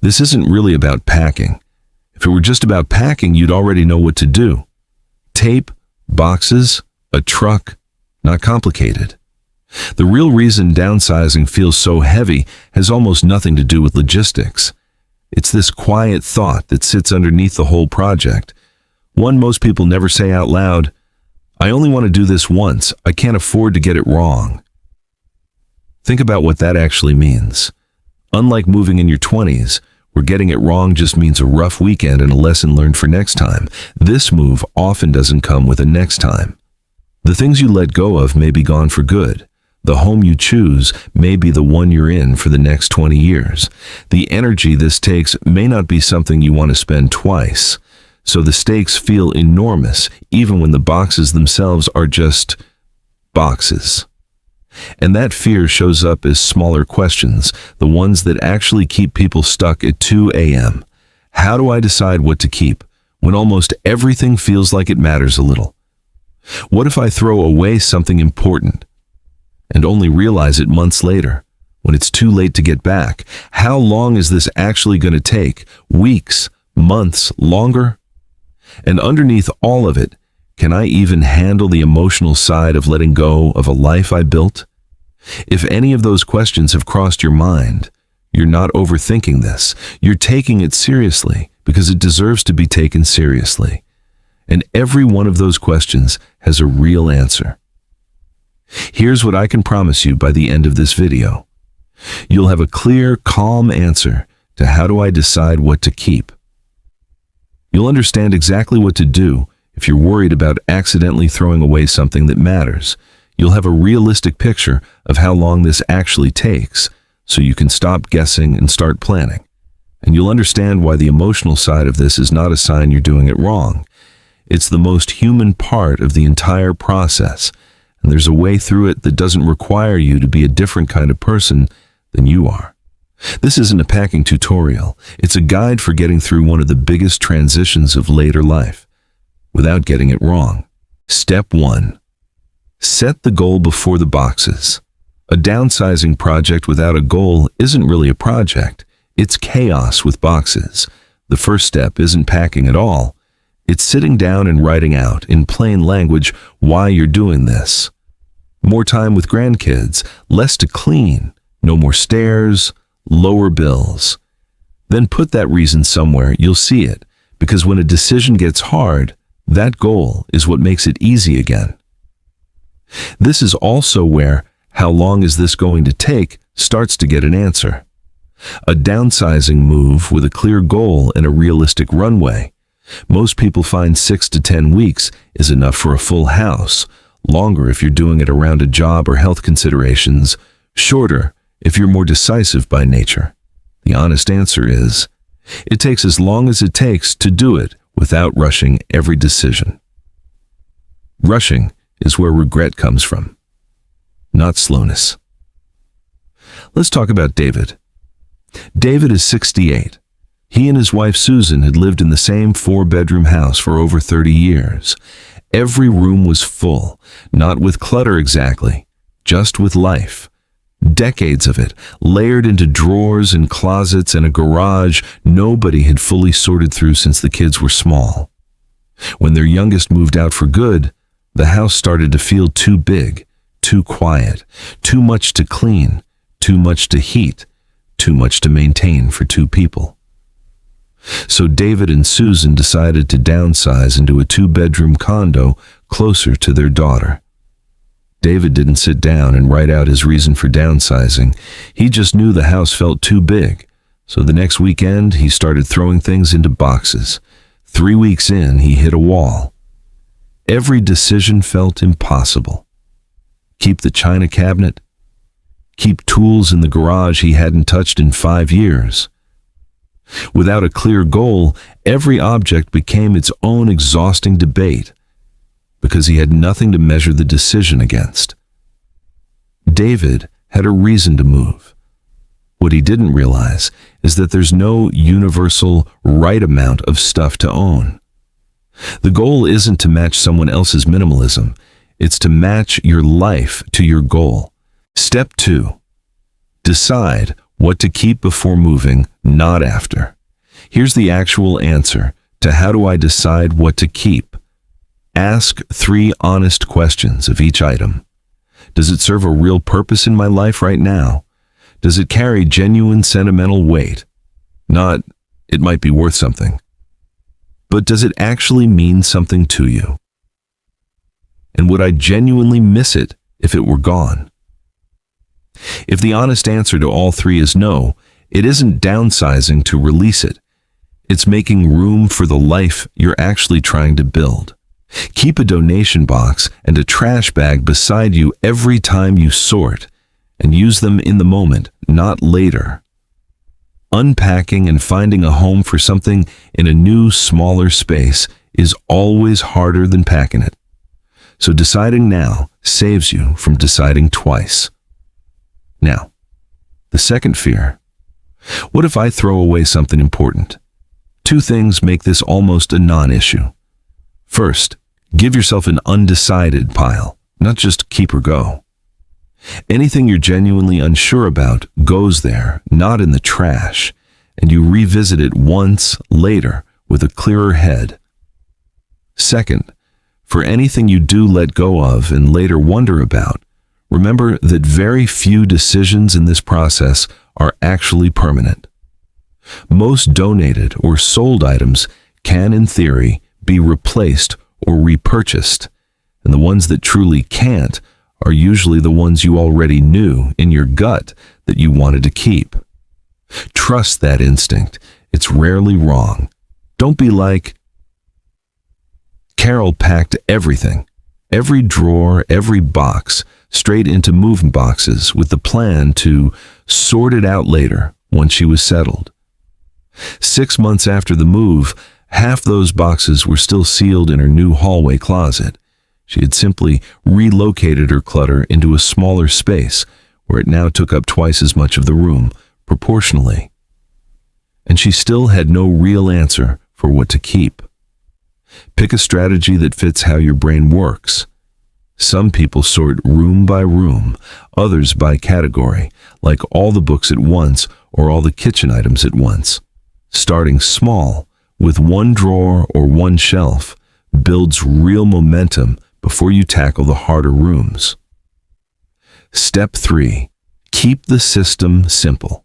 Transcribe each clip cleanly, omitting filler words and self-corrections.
This isn't really about packing. If it were just about packing, you'd already know what to do. Tape, boxes, a truck, not complicated. The real reason downsizing feels so heavy has almost nothing to do with logistics. It's this quiet thought that sits underneath the whole project. One most people never say out loud: I only want to do this once. I can't afford to get it wrong. Think about what that actually means. Unlike moving in your 20s, where getting it wrong just means a rough weekend and a lesson learned for next time, this move often doesn't come with a next time. The things you let go of may be gone for good. The home you choose may be the one you're in for the next 20 years. The energy this takes may not be something you want to spend twice. So the stakes feel enormous, even when the boxes themselves are just boxes. And that fear shows up as smaller questions, the ones that actually keep people stuck at 2 a.m. How do I decide what to keep when almost everything feels like it matters a little? What if I throw away something important and only realize it months later, when it's too late to get back? How long is this actually going to take? Weeks, months, longer? And underneath all of it, can I even handle the emotional side of letting go of a life I built? If any of those questions have crossed your mind, you're not overthinking this. You're taking it seriously because it deserves to be taken seriously. And every one of those questions has a real answer. Here's what I can promise you by the end of this video. You'll have a clear, calm answer to how do I decide what to keep. You'll understand exactly what to do if you're worried about accidentally throwing away something that matters. You'll have a realistic picture of how long this actually takes, so you can stop guessing and start planning. And you'll understand why the emotional side of this is not a sign you're doing it wrong. It's the most human part of the entire process, and there's a way through it that doesn't require you to be a different kind of person than you are. This isn't a packing tutorial. It's a guide for getting through one of the biggest transitions of later life without getting it wrong. Step 1. Set the goal before the boxes. A downsizing project without a goal isn't really a project. It's chaos with boxes. The first step isn't packing at all. It's sitting down and writing out, in plain language, why you're doing this. More time with grandkids, less to clean, no more stairs, lower bills. Then put that reason somewhere you'll see it, because when a decision gets hard, that goal is what makes it easy again. This is also where how long is this going to take starts to get an answer. A downsizing move with a clear goal and a realistic runway. Most people find 6 to 10 weeks is enough for a full house, longer if you're doing it around a job or health considerations, shorter if you're more decisive by nature. The honest answer is, it takes as long as it takes to do it without rushing every decision. Rushing is where regret comes from, not slowness. Let's talk about David. David is 68. He and his wife Susan had lived in the same 4-bedroom house for over 30 years. Every room was full, not with clutter exactly, just with life. Decades of it, layered into drawers and closets and a garage nobody had fully sorted through since the kids were small. When their youngest moved out for good, the house started to feel too big, too quiet, too much to clean, too much to heat, too much to maintain for 2 people. So David and Susan decided to downsize into a 2-bedroom condo closer to their daughter. David didn't sit down and write out his reason for downsizing. He just knew the house felt too big. So the next weekend, he started throwing things into boxes. 3 weeks in, he hit a wall. Every decision felt impossible. Keep the china cabinet? Keep tools in the garage he hadn't touched in 5 years? Without a clear goal, every object became its own exhausting debate, because he had nothing to measure the decision against. David had a reason to move. What he didn't realize is that there's no universal right amount of stuff to own. The goal isn't to match someone else's minimalism, it's to match your life to your goal. Step 2. Decide What to keep before moving, not after. Here's the actual answer to how do I decide what to keep. Ask 3 honest questions of each item. Does it serve a real purpose in my life right now? Does it carry genuine sentimental weight? Not, it might be worth something. But does it actually mean something to you? And would I genuinely miss it if it were gone? If the honest answer to all 3 is no, it isn't downsizing to release it. It's making room for the life you're actually trying to build. Keep a donation box and a trash bag beside you every time you sort, and use them in the moment, not later. Unpacking and finding a home for something in a new, smaller space is always harder than packing it. So deciding now saves you from deciding twice. Now, the second fear. What if I throw away something important? 2 things make this almost a non-issue. First, give yourself an undecided pile, not just keep or go. Anything you're genuinely unsure about goes there, not in the trash, and you revisit it once later with a clearer head. Second, for anything you do let go of and later wonder about, remember that very few decisions in this process are actually permanent. Most donated or sold items can, in theory, be replaced or repurchased, and the ones that truly can't are usually the ones you already knew in your gut that you wanted to keep. Trust that instinct. It's rarely wrong. Don't be like, Carol packed everything, every drawer, every box, straight into moving boxes with the plan to sort it out later once she was settled. 6 months after the move, half those boxes were still sealed in her new hallway closet. She had simply relocated her clutter into a smaller space where it now took up twice as much of the room, proportionally. And she still had no real answer for what to keep. Pick a strategy that fits how your brain works. Some people sort room by room, others by category, like all the books at once or all the kitchen items at once. Starting small, with 1 drawer or 1 shelf, builds real momentum before you tackle the harder rooms. Step 3. Keep the system simple.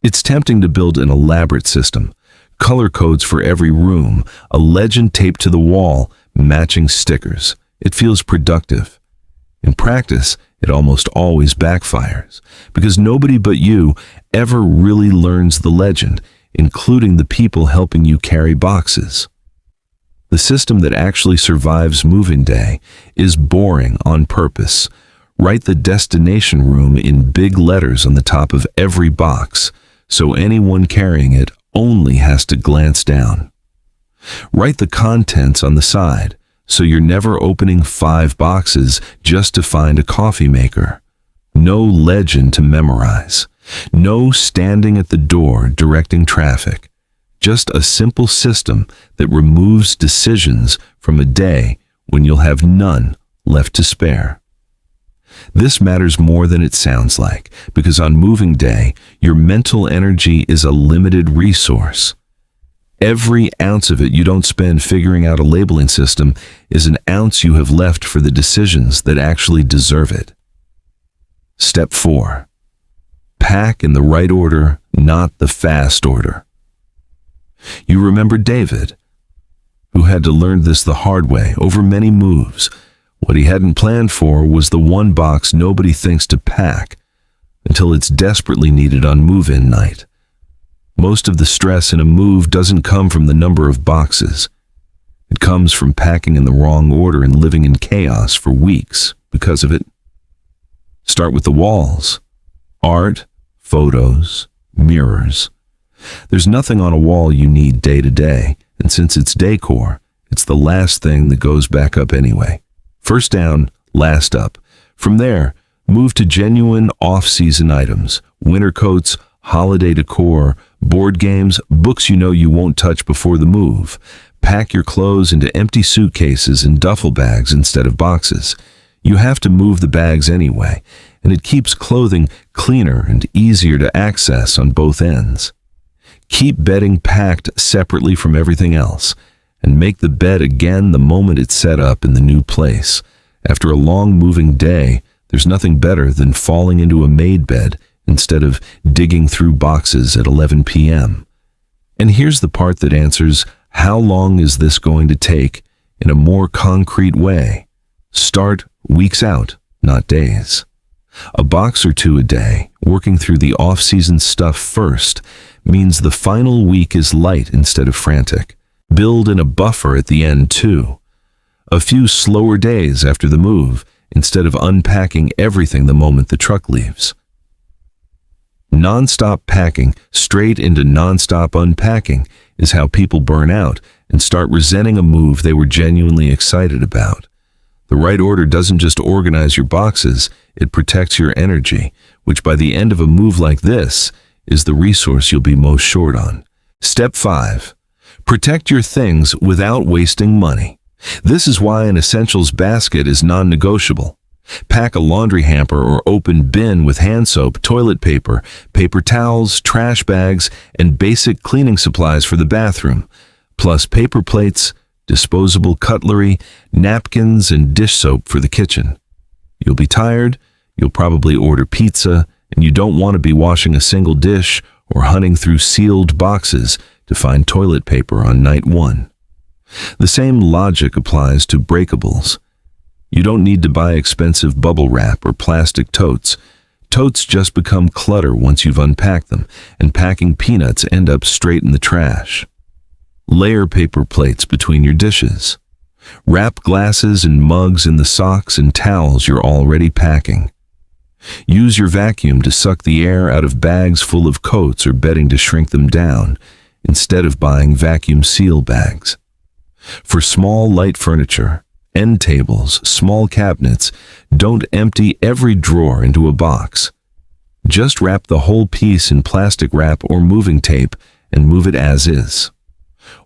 It's tempting to build an elaborate system, color codes for every room, a legend taped to the wall, matching stickers. It feels productive. In practice, it almost always backfires, because nobody but you ever really learns the legend, including the people helping you carry boxes. The system that actually survives moving day is boring on purpose. Write the destination room in big letters on the top of every box, so anyone carrying it only has to glance down. Write the contents on the side, so you're never opening 5 boxes just to find a coffee maker. No legend to memorize. No standing at the door directing traffic. Just a simple system that removes decisions from a day when you'll have none left to spare. This matters more than it sounds like, because on moving day, your mental energy is a limited resource. Every ounce of it you don't spend figuring out a labeling system is an ounce you have left for the decisions that actually deserve it. Step 4. Pack in the right order, not the fast order. You remember David, who had to learn this the hard way over many moves. What he hadn't planned for was the 1 box nobody thinks to pack until it's desperately needed on move-in night. Most of the stress in a move doesn't come from the number of boxes. It comes from packing in the wrong order and living in chaos for weeks because of it. Start with the walls. Art, photos, mirrors. There's nothing on a wall you need day to day, and since it's decor, it's the last thing that goes back up anyway. First down, last up. From there, move to genuine off-season items, winter coats, holiday decor, board games, books you know you won't touch before the move. Pack your clothes into empty suitcases and duffel bags instead of boxes. You have to move the bags anyway, and it keeps clothing cleaner and easier to access on both ends. Keep bedding packed separately from everything else, and make the bed again the moment it's set up in the new place. After a long moving day, there's nothing better than falling into a made bed instead of digging through boxes at 11 p.m. And here's the part that answers, how long is this going to take, in a more concrete way. Start weeks out, not days. A box or two a day, working through the off-season stuff first, means the final week is light instead of frantic. Build in a buffer at the end too. A few slower days after the move, instead of unpacking everything the moment the truck leaves. Non-stop packing straight into non-stop unpacking is how people burn out and start resenting a move they were genuinely excited about. The right order doesn't just organize your boxes, it protects your energy, which by the end of a move like this is the resource you'll be most short on. Step 5. Protect your things without wasting money. This is why an essentials basket is non-negotiable. Pack a laundry hamper or open bin with hand soap, toilet paper, paper towels, trash bags, and basic cleaning supplies for the bathroom, plus paper plates, disposable cutlery, napkins, and dish soap for the kitchen. You'll be tired, you'll probably order pizza, and you don't want to be washing a single dish or hunting through sealed boxes to find toilet paper on night 1. The same logic applies to breakables. You don't need to buy expensive bubble wrap or plastic totes. Totes just become clutter once you've unpacked them, and packing peanuts end up straight in the trash. Layer paper plates between your dishes. Wrap glasses and mugs in the socks and towels you're already packing. Use your vacuum to suck the air out of bags full of coats or bedding to shrink them down, instead of buying vacuum seal bags. For small, light furniture, end tables, small cabinets, don't empty every drawer into a box. Just wrap the whole piece in plastic wrap or moving tape and move it as is.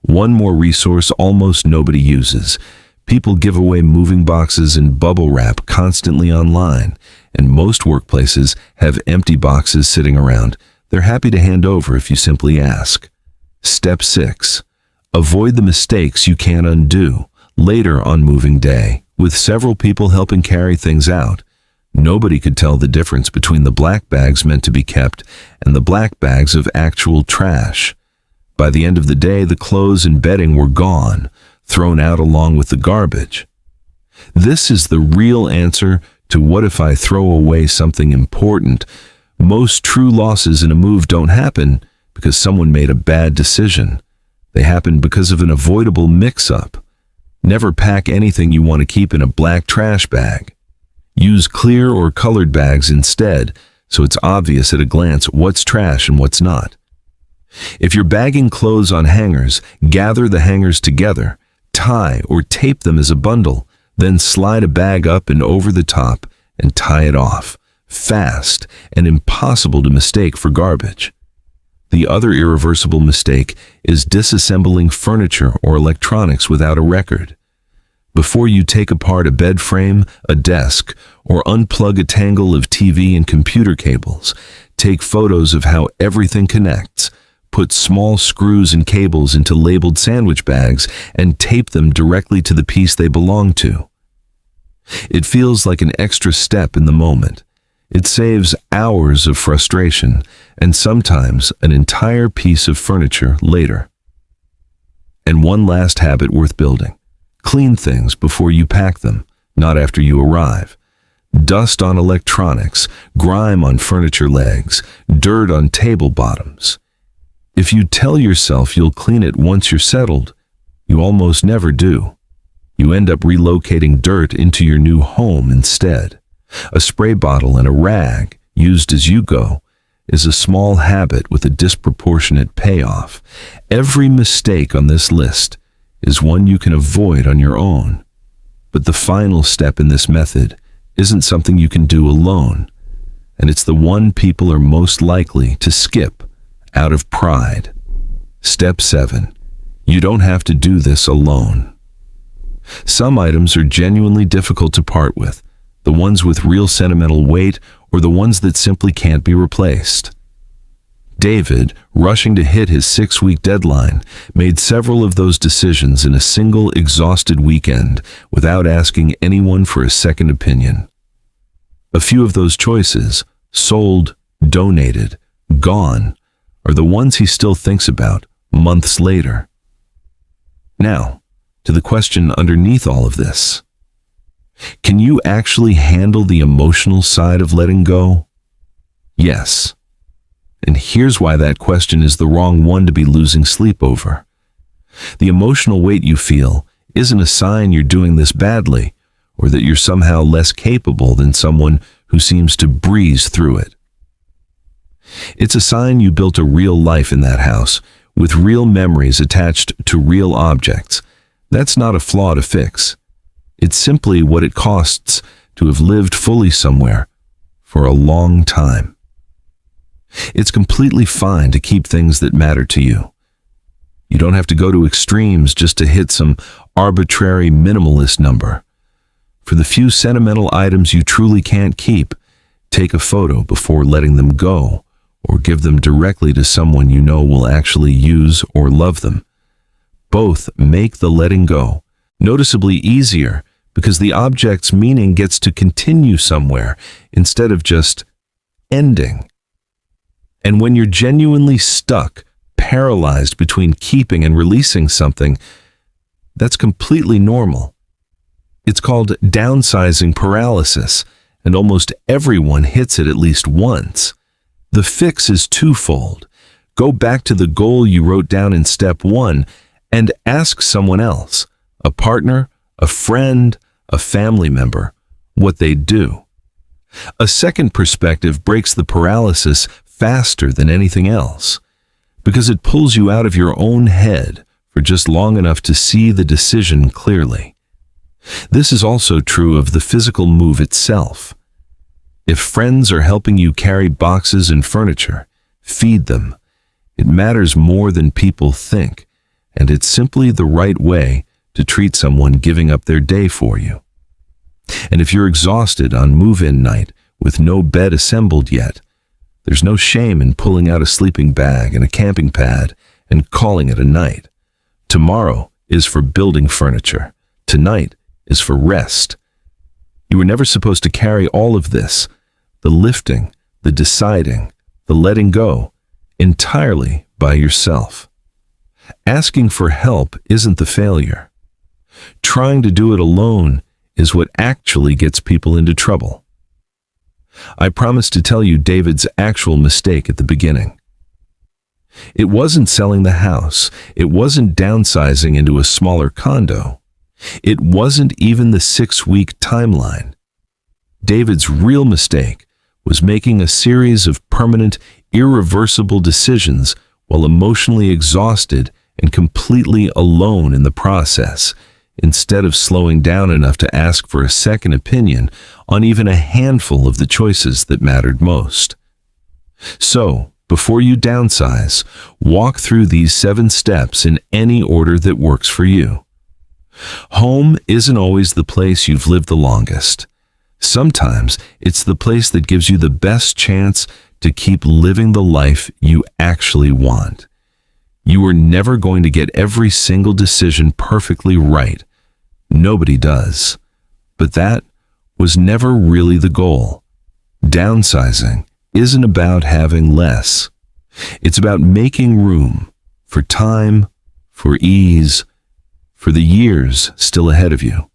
One more resource almost nobody uses. People give away moving boxes and bubble wrap constantly online, and most workplaces have empty boxes sitting around. They're happy to hand over if you simply ask. Step 6. Avoid the mistakes you can't undo. Later on moving day, with several people helping carry things out, nobody could tell the difference between the black bags meant to be kept and the black bags of actual trash. By the end of the day, the clothes and bedding were gone, thrown out along with the garbage. This is the real answer to what if I throw away something important. Most true losses in a move don't happen because someone made a bad decision. They happen because of an avoidable mix-up. Never pack anything you want to keep in a black trash bag. Use clear or colored bags instead, so it's obvious at a glance what's trash and what's not. If you're bagging clothes on hangers, gather the hangers together, tie or tape them as a bundle, then slide a bag up and over the top and tie it off. Fast and impossible to mistake for garbage. The other irreversible mistake is disassembling furniture or electronics without a record. Before you take apart a bed frame, a desk, or unplug a tangle of TV and computer cables, take photos of how everything connects. Put small screws and cables into labeled sandwich bags and tape them directly to the piece they belong to. It feels like an extra step in the moment. It saves hours of frustration and sometimes an entire piece of furniture later. And one last habit worth building. Clean things before you pack them, not after you arrive. Dust on electronics, grime on furniture legs, dirt on table bottoms. If you tell yourself you'll clean it once you're settled, you almost never do. You end up relocating dirt into your new home instead. A spray bottle and a rag, used as you go, is a small habit with a disproportionate payoff. Every mistake on this list is one you can avoid on your own. But the final step in this method isn't something you can do alone, and it's the one people are most likely to skip out of pride. Step 7. You don't have to do this alone. Some items are genuinely difficult to part with, the ones with real sentimental weight or the ones that simply can't be replaced. David, rushing to hit his 6-week deadline, made several of those decisions in a single exhausted weekend without asking anyone for a second opinion. A few of those choices, sold, donated, gone, are the ones he still thinks about months later. Now, to the question underneath all of this. Can you actually handle the emotional side of letting go? Yes. And here's why that question is the wrong one to be losing sleep over. The emotional weight you feel isn't a sign you're doing this badly or that you're somehow less capable than someone who seems to breeze through it. It's a sign you built a real life in that house with real memories attached to real objects. That's not a flaw to fix. It's simply what it costs to have lived fully somewhere for a long time. It's completely fine to keep things that matter to you. You don't have to go to extremes just to hit some arbitrary minimalist number. For the few sentimental items you truly can't keep, take a photo before letting them go, or give them directly to someone you know will actually use or love them. Both make the letting go noticeably easier because the object's meaning gets to continue somewhere instead of just ending. And when you're genuinely stuck, paralyzed between keeping and releasing something, that's completely normal. It's called downsizing paralysis, and almost everyone hits it at least once. The fix is twofold. Go back to the goal you wrote down in step 1 and ask someone else, a partner, a friend, a family member, what they'd do. A second perspective breaks the paralysis faster than anything else, because it pulls you out of your own head for just long enough to see the decision clearly. This is also true of the physical move itself. If friends are helping you carry boxes and furniture, feed them. It matters more than people think, and it's simply the right way to treat someone giving up their day for you. And if you're exhausted on move-in night with no bed assembled yet, there's no shame in pulling out a sleeping bag and a camping pad and calling it a night. Tomorrow is for building furniture. Tonight is for rest. You were never supposed to carry all of this, the lifting, the deciding, the letting go, entirely by yourself. Asking for help isn't the failure. Trying to do it alone is what actually gets people into trouble. I promised to tell you David's actual mistake at the beginning. It wasn't selling the house. It wasn't downsizing into a smaller condo. It wasn't even the 6-week timeline. David's real mistake was making a series of permanent, irreversible decisions while emotionally exhausted and completely alone in the process, instead of slowing down enough to ask for a second opinion on even a handful of the choices that mattered most. So, before you downsize, walk through these 7 steps in any order that works for you. Home isn't always the place you've lived the longest. Sometimes it's the place that gives you the best chance to keep living the life you actually want. You are never going to get every single decision perfectly right. Nobody does. But that was never really the goal. Downsizing isn't about having less. It's about making room for time, for ease, for the years still ahead of you.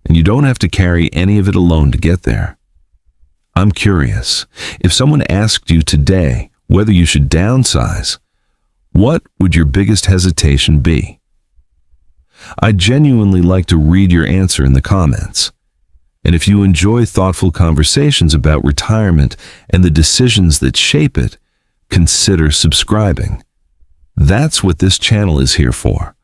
And you don't have to carry any of it alone to get there. I'm curious, if someone asked you today whether you should downsize, what would your biggest hesitation be? I'd genuinely like to read your answer in the comments. And if you enjoy thoughtful conversations about retirement and the decisions that shape it, consider subscribing. That's what this channel is here for.